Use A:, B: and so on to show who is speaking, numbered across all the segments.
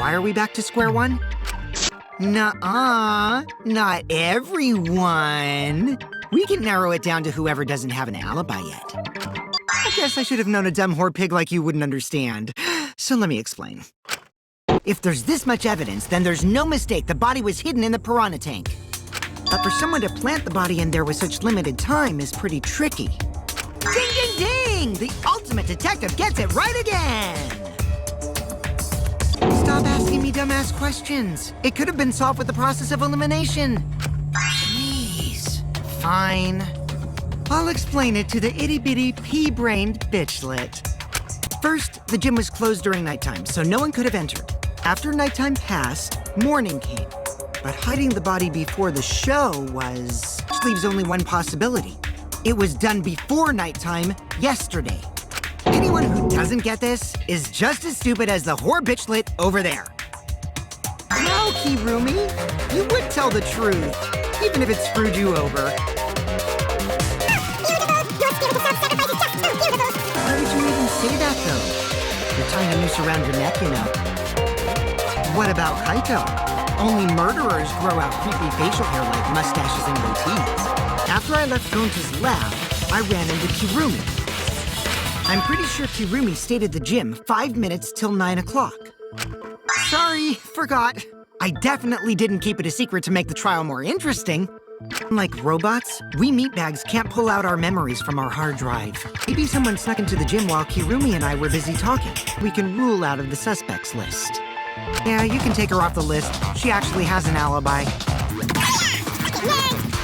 A: why are we back to square one? Nuh-uh, not everyone. We can narrow it down to whoever doesn't have an alibi yet. I guess I should have known a dumb whore pig like you wouldn't understand. So let me explain. If there's this much evidence, then there's no mistake the body was hidden in the piranha tank. But for someone to plant the body in there with such limited time is pretty tricky. Ding, ding, ding! The ultimate detective gets it right again! Stop asking me dumbass questions. It could have been solved with the process of elimination. Jeez. Fine. I'll explain it to the itty-bitty, pea-brained bitchlet. First, the gym was closed during nighttime, so no one could have entered. After nighttime passed, morning came. But hiding the body before the show which leaves only one possibility. It was done before nighttime yesterday. Anyone who doesn't get this is just as stupid as the whore bitchlet over there. Now, Kirumi, you would tell the truth, even if it screwed you over. Why would you even say that, though? You're tying a noose around your neck, you know. What about Kaito? Only murderers grow out creepy facial hair like mustaches and goatees. After I left Gonta's lab, I ran into Kirumi. I'm pretty sure Kirumi stayed at the gym 5 minutes till 9 o'clock. Sorry, forgot. I definitely didn't keep it a secret to make the trial more interesting. Like robots, we meatbags can't pull out our memories from our hard drive. Maybe someone snuck into the gym while Kirumi and I were busy talking. We can rule out of the suspects list. Yeah, you can take her off the list. She actually has an alibi.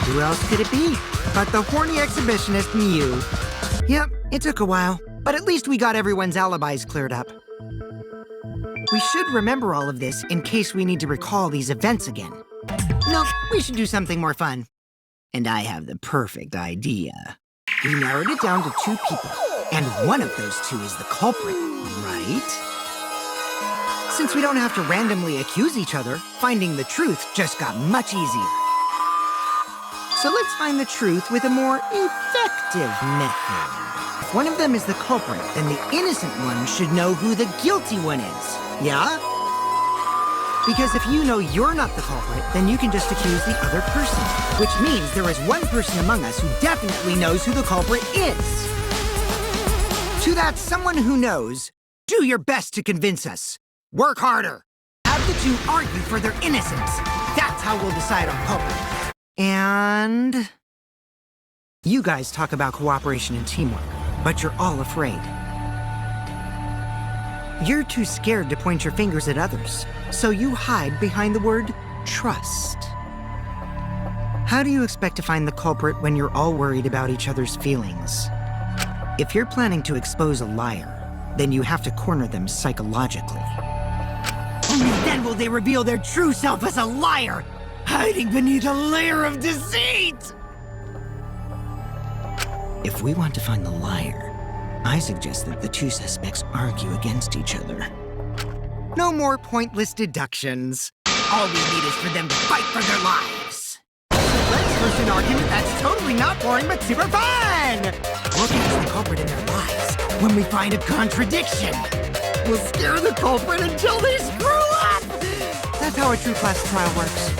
A: Who else could it be but the horny exhibitionist Mew? Yep, it took a while, but at least we got everyone's alibis cleared up. We should remember all of this in case we need to recall these events again. No, we should do something more fun. And I have the perfect idea. We narrowed it down to 2 people, and one of those 2 is the culprit, right? Since we don't have to randomly accuse each other, finding the truth just got much easier. So let's find the truth with a more effective method. If one of them is the culprit, then the innocent one should know who the guilty one is, yeah? Because if you know you're not the culprit, then you can just accuse the other person, which means there is one person among us who definitely knows who the culprit is. To that someone who knows, do your best to convince us. Work harder. Have the 2 argue for their innocence. That's how we'll decide our culprit. And you guys talk about cooperation and teamwork, but you're all afraid. You're too scared to point your fingers at others, so you hide behind the word trust. How do you expect to find the culprit when you're all worried about each other's feelings? If you're planning to expose a liar, then you have to corner them psychologically. Only then will they reveal their true self as a liar, hiding beneath a layer of deceit! If we want to find the liar, I suggest that the 2 suspects argue against each other. No more pointless deductions. All we need is for them to fight for their lives. So let's push an argument that's totally not boring but super fun! We'll catch the culprit in their lies when we find a contradiction. We'll scare the culprit until they screw up! That's how a true class trial works.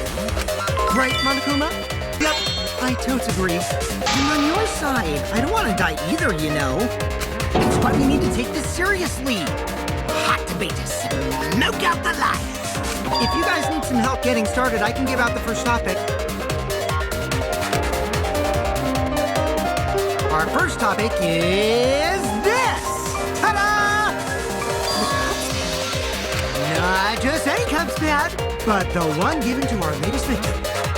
A: Right, Monokuma? Yep, I totes agree. And on your side, I don't want to die either, you know. That's why we need to take this seriously. Hot debaters. Smoke out the lies. If you guys need some help getting started, I can give out the first topic. Our first topic is this! Ta-da! Not just any cup's pad, but the one given to our latest victim,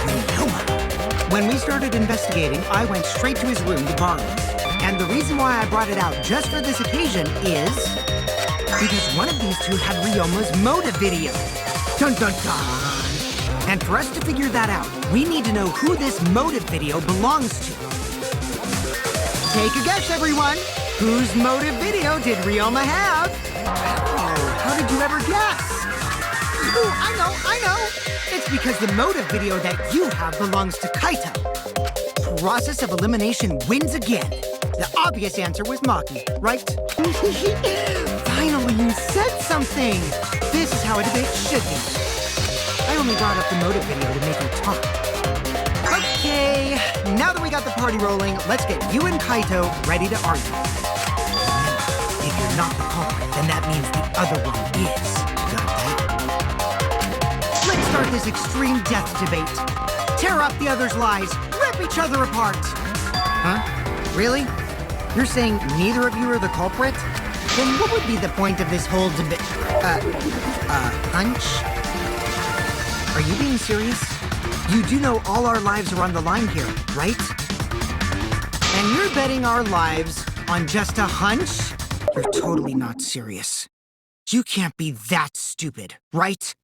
A: Ryoma. When we started investigating, I went straight to his room to borrow it. And the reason why I brought it out just for this occasion is because one of these 2 had Ryoma's motive video. Dun dun dun! And for us to figure that out, we need to know who this motive video belongs to. Take a guess, everyone! Whose motive video did Ryoma have? Oh, how did you ever guess? Ooh, I know! It's because the motive video that you have belongs to Kaito. Process of elimination wins again. The obvious answer was Maki, right? Finally, you said something! This is how a debate should be. I only brought up the motive video to make her talk. Okay, now that we got the party rolling, let's get you and Kaito ready to argue. Remember, if you're not the culprit, then that means the other one is. Got that? Let's start this extreme death debate. Tear up the other's lies, rip each other apart. Huh? Really? You're saying neither of you are the culprit? Then what would be the point of this whole debate? Hunch? Are you being serious? You do know all our lives are on the line here, right? And you're betting our lives on just a hunch? You're totally not serious. You can't be that stupid, right?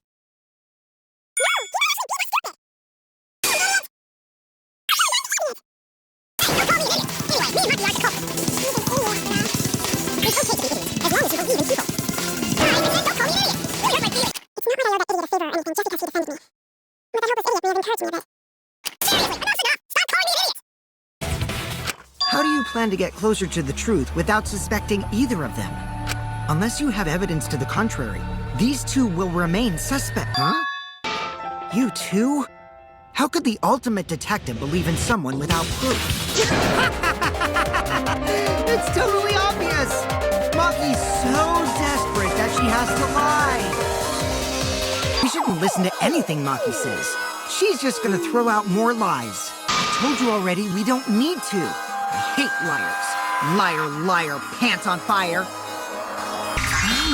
A: How do you plan to get closer to the truth without suspecting either of them? Unless you have evidence to the contrary, these two will remain suspect. Huh? You two? How could the ultimate detective believe in someone without proof? It's totally obvious! Maki's so desperate that she has to lie. We shouldn't listen to anything Maki says. She's just gonna throw out more lies. I told you already, we don't need to. I hate liars. Liar, liar, pants on fire. Oh,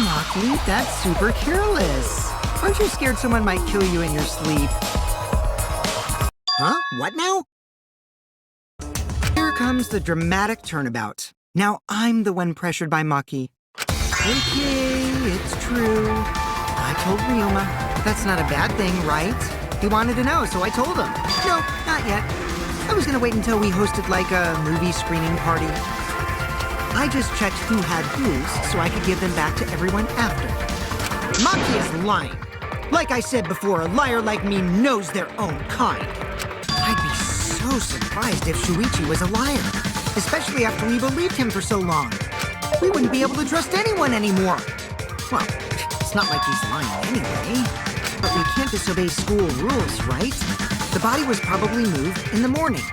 A: Maki, that's super careless. Aren't you scared someone might kill you in your sleep? Huh? What now? Here comes the dramatic turnabout. Now I'm the one pressured by Maki. Okay, it's true. I told Ryoma. But that's not a bad thing, right? He wanted to know, so I told him. No, not yet. I was gonna wait until we hosted like a movie screening party. I just checked who had whose so I could give them back to everyone after. Maki is lying. Like I said before, a liar like me knows their own kind. I'd be so surprised if Shuichi was a liar, especially after we believed him for so long. We wouldn't be able to trust anyone anymore. Well, it's not like he's lying anyway. But we can't disobey school rules, right? The body was probably moved in the morning.